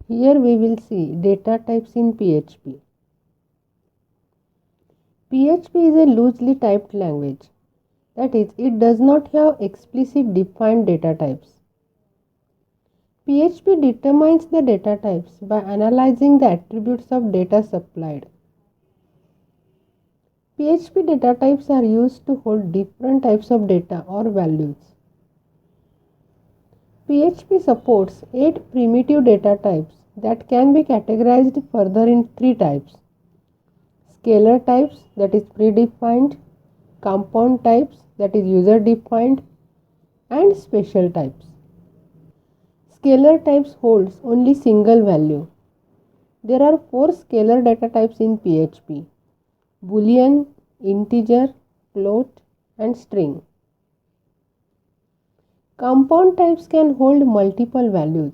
Here we will see data types in PHP. PHP is a loosely typed language. That is, it does not have explicit defined data types. PHP determines the data types by analyzing the attributes of data supplied. PHP data types are used to hold different types of data or values. PHP supports 8 primitive data types that can be categorized further in 3 types: scalar types, that is predefined; compound types, that is user defined; and special types. Scalar types holds only single value. There are 4 scalar data types in PHP: boolean, integer, float, and string. Compound types can hold multiple values.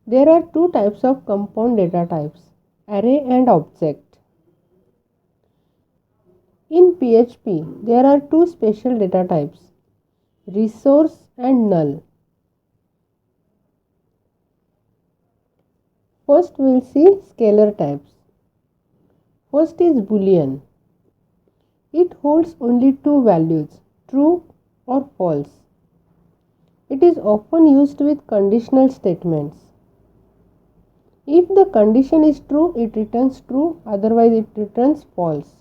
There are 2 types of compound data types: array and object. In PHP, there are 2 special data types: resource and null. First we will see scalar types. First is boolean. It holds only 2 values, true or false. It is often used with conditional statements. If the condition is true, it returns true, otherwise it returns false.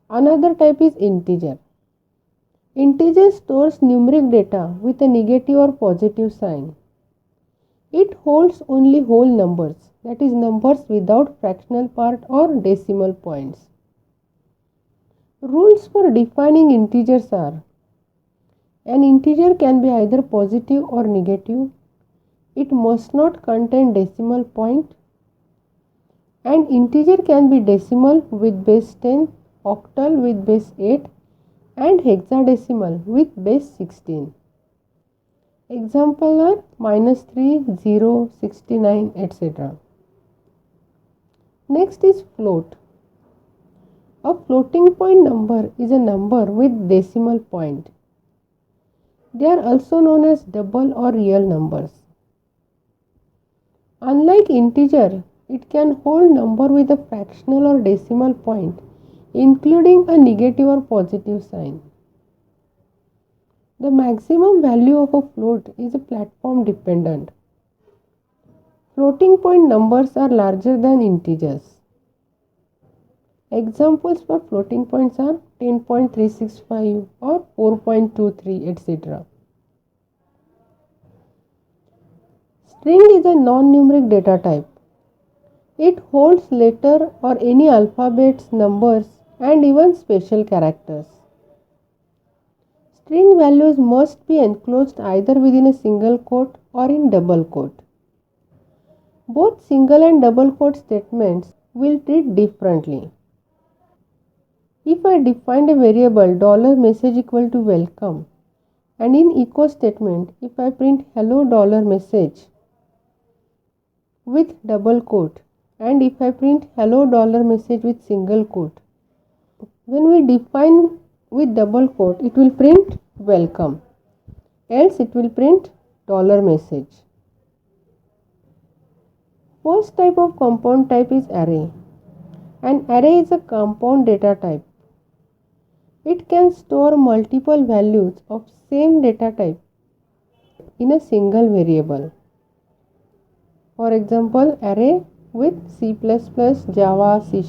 Another type is integer. Integer stores numeric data with a negative or positive sign. It holds only whole numbers, that is numbers without fractional part or decimal points. Rules for defining integers are: an integer can be either positive or negative. It must not contain decimal point. An integer can be decimal with base 10, octal with base 8, and hexadecimal with base 16. Examples are -3, 0, 69, etc. Next is float. A floating point number is a number with decimal point. They are also known as double or real numbers. Unlike integer, it can hold number with a fractional or decimal point, including a negative or positive sign. The maximum value of a float is platform dependent. Floating point numbers are larger than integers. Examples for floating points are 10.365 or 4.23, etc. String is a non-numeric data type. It holds letter or any alphabets, numbers, and even special characters. String values must be enclosed either within a single quote or in double quote. Both single and double quote statements will treat differently. If I defined a variable $message equal to welcome, and in echo statement if I print hello $message with double quote, and if I print hello $message with single quote, when we define with double quote it will print welcome, else it will print $message. First type of compound type is array. An array is a compound data type. It can store multiple values of same data type in a single variable. For example, array with C++, Java, C#.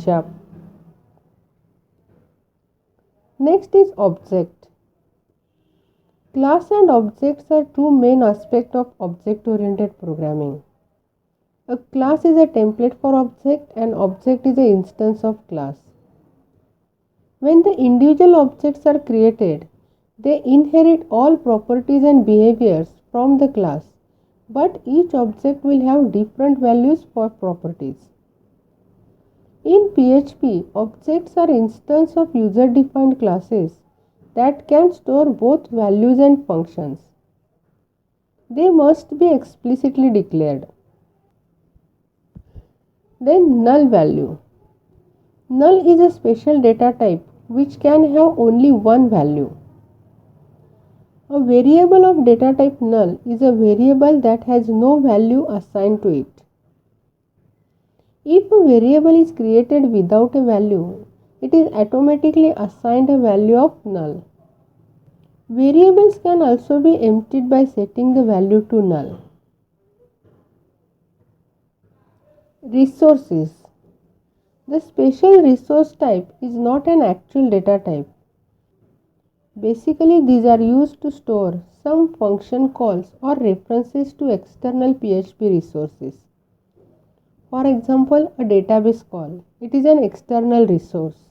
Next is object. Class and objects are two main aspects of object-oriented programming. A class is a template for object and object is an instance of class. When the individual objects are created, they inherit all properties and behaviors from the class, but each object will have different values for properties. In PHP, objects are instances of user-defined classes that can store both values and functions. They must be explicitly declared. Then null value. Null is a special data type which can have only one value. A variable of data type null is a variable that has no value assigned to it. If a variable is created without a value, it is automatically assigned a value of null. Variables can also be emptied by setting the value to null. Resources. The special resource type is not an actual data type. Basically, these are used to store some function calls or references to external PHP resources. For example, a database call. It is an external resource.